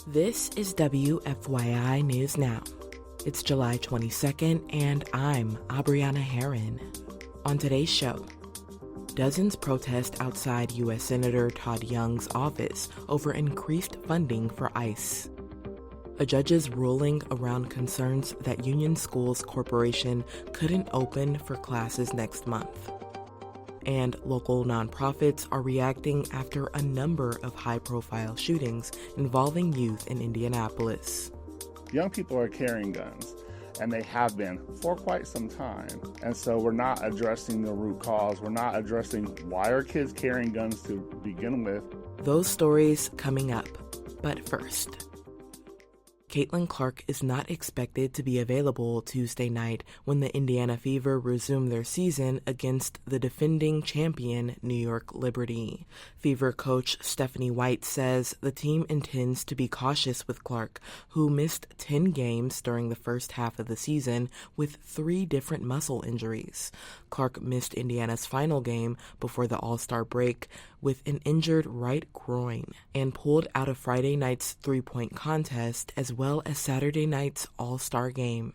This is WFYI News Now. It's July 22nd, and I'm Abriana Herron. On today's show, dozens protest outside U.S. Senator Todd Young's office over increased funding for ICE. A judge's ruling around concerns that Union Schools Corporation couldn't open for classes next month. And local nonprofits are reacting after a number of high-profile shootings involving youth in Indianapolis. Young people are carrying guns, and they have been for quite some time. And so we're not addressing the root cause. We're not addressing why are kids carrying guns to begin with. Those stories coming up. But first, Caitlin Clark is not expected to be available Tuesday night when the Indiana Fever resume their season against the defending champion New York Liberty. Fever coach Stephanie White says the team intends to be cautious with Clark, who missed 10 games during the first half of the season with 3 different muscle injuries. Clark missed Indiana's final game before the All-Star break with an injured right groin and pulled out of Friday night's three-point contest as well as Saturday night's All-Star game.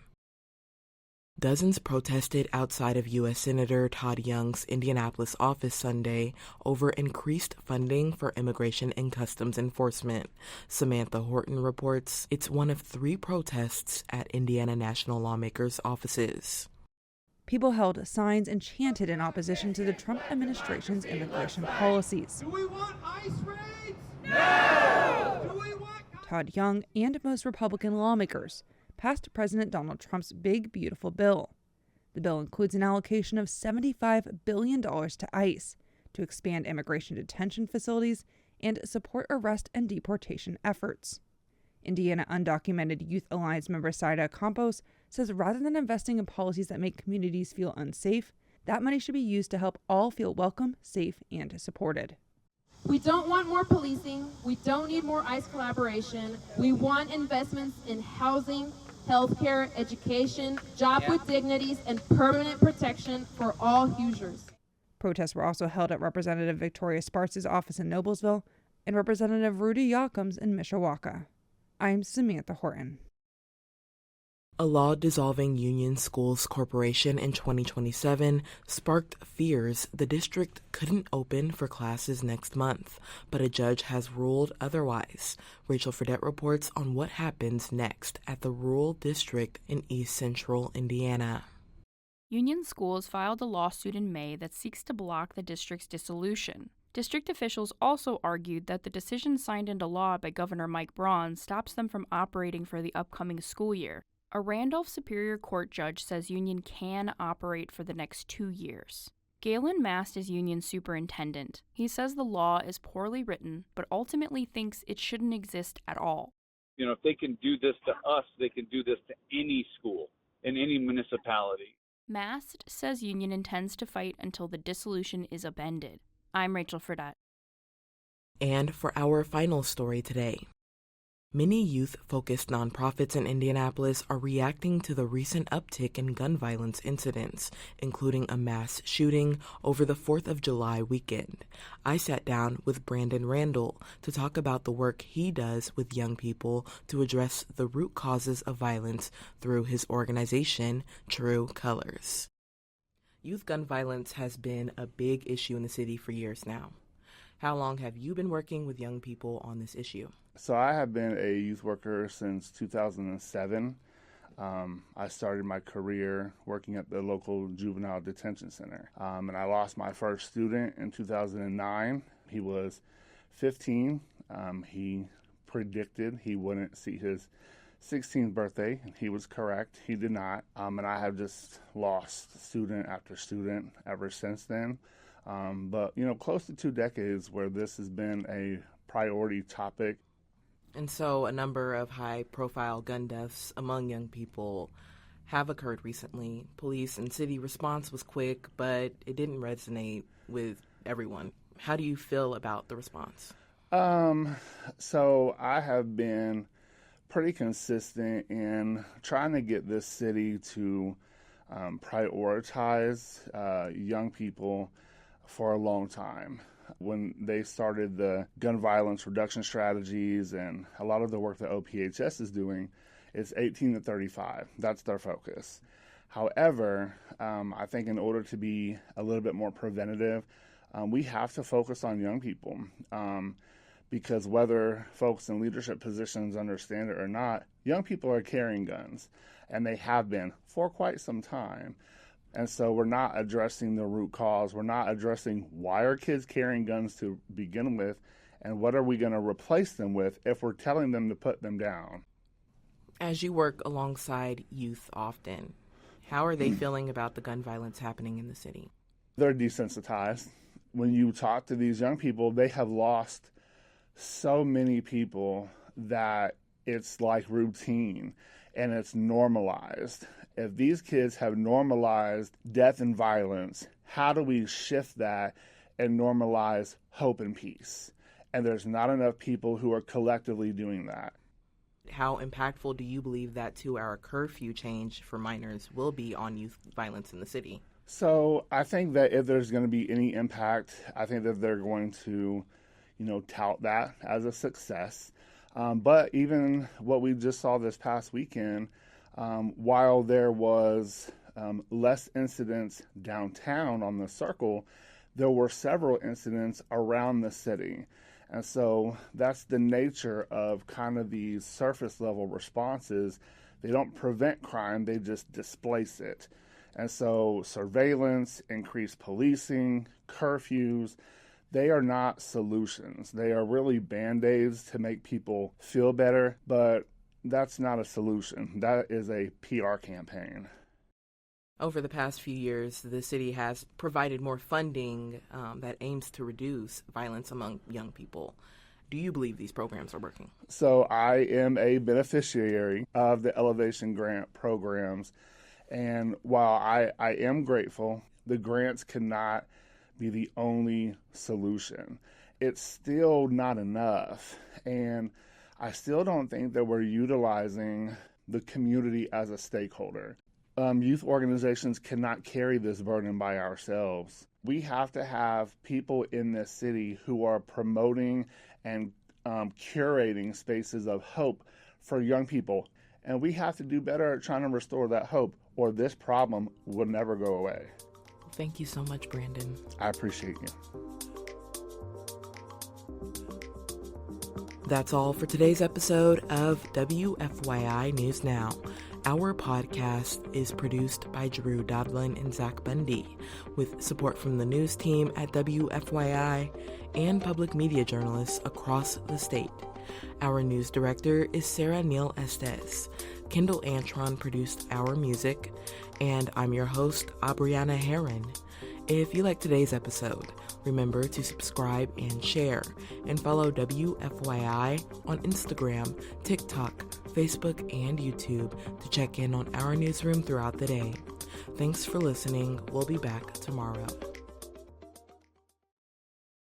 Dozens protested outside of U.S. Senator Todd Young's Indianapolis office Sunday over increased funding for immigration and customs enforcement. Samantha Horton reports it's one of 3 protests at Indiana national lawmakers' offices. People held signs and chanted in opposition to the Trump administration's immigration policies. Do we want ICE raids? No! Do we want... Todd Young and most Republican lawmakers passed President Donald Trump's Big Beautiful Bill. The bill includes an allocation of $75 billion to ICE to expand immigration detention facilities and support arrest and deportation efforts. Indiana Undocumented Youth Alliance member Saida Campos says rather than investing in policies that make communities feel unsafe, that money should be used to help all feel welcome, safe, and supported. We don't want more policing. We don't need more ICE collaboration. We want investments in housing, healthcare, education, job with dignities, and permanent protection for all Hoosiers. Protests were also held at Representative Victoria Sparks' office in Noblesville and Representative Rudy Yakim's in Mishawaka. I'm Samantha Horton. A law dissolving Union Schools Corporation in 2027 sparked fears the district couldn't open for classes next month, but a judge has ruled otherwise. Rachel Fredette reports on what happens next at the rural district in East Central Indiana. Union Schools filed a lawsuit in May that seeks to block the district's dissolution. District officials also argued that the decision signed into law by Governor Mike Braun stops them from operating for the upcoming school year. A Randall Superior Court judge says Union can operate for the next 2 years. Galen Mast is Union superintendent. He says the law is poorly written, but ultimately thinks it shouldn't exist at all. You know, if they can do this to us, they can do this to any school in any municipality. Mast says Union intends to fight until the dissolution is upended. I'm Rachel Fredette. And for our final story today, many youth-focused nonprofits in Indianapolis are reacting to the recent uptick in gun violence incidents, including a mass shooting over the 4th of July weekend. I sat down with Brandon Randall to talk about the work he does with young people to address the root causes of violence through his organization, True Colors. Youth gun violence has been a big issue in the city for years now. How long have you been working with young people on this issue? So I have been a youth worker since 2007. I started my career working at the local juvenile detention center. And I lost my first student in 2009. He was 15. He predicted he wouldn't see his 16th birthday. He was correct. He did not. And I have just lost student after student ever since then. But, you know, close to 2 decades where this has been a priority topic. And so a number of high-profile gun deaths among young people have occurred recently. Police and city response was quick, but it didn't resonate with everyone. How do you feel about the response? So I have been pretty consistent in trying to get this city to prioritize young people for a long time. when they started the gun violence reduction strategies and a lot of the work that OPHS is doing, it's 18 to 35. That's their focus. However, I think in order to be a little bit more preventative, we have to focus on young people because whether folks in leadership positions understand it or not, young people are carrying guns, and they have been for quite some time. And so we're not addressing the root cause. We're not addressing why are kids carrying guns to begin with, and what are we going to replace them with if we're telling them to put them down. As you work alongside youth often, how are they feeling about the gun violence happening in the city? They're desensitized. When you talk to these young people, they have lost so many people that it's like routine and it's normalized. If these kids have normalized death and violence, how do we shift that and normalize hope and peace? And there's not enough people who are collectively doing that. How impactful do you believe that 2-hour curfew change for minors will be on youth violence in the city? So I think that if there's going to be any impact, I think that they're going to, tout that as a success. But even what we just saw this past weekend, while there was less incidents downtown on the circle, there were several incidents around the city. And so that's the nature of kind of these surface level responses. They don't prevent crime, they just displace it. And so surveillance, increased policing, curfews, they are not solutions. They are really Band-Aids to make people feel better, but that's not a solution. That is a PR campaign. Over the past few years, the city has provided more funding that aims to reduce violence among young people. Do you believe these programs are working? So I am a beneficiary of the Elevation Grant programs. And while I am grateful, the grants cannot be the only solution. It's still not enough. And I still don't think that we're utilizing the community as a stakeholder. Youth organizations cannot carry this burden by ourselves. We have to have people in this city who are promoting and curating spaces of hope for young people. And we have to do better at trying to restore that hope, or this problem will never go away. Thank you so much, Brandon. I appreciate you. That's all for today's episode of WFYI News Now. Our podcast is produced by Drew Daudelin and Zach Bundy, with support from the news team at WFYI and public media journalists across the state. Our news director is Sarah Neal-Estes. Kendall Antron produced our music, and I'm your host, Abriana Herron. If you like today's episode, remember to subscribe and share, and follow WFYI on Instagram, TikTok, Facebook, and YouTube to check in on our newsroom throughout the day. Thanks for listening. We'll be back tomorrow.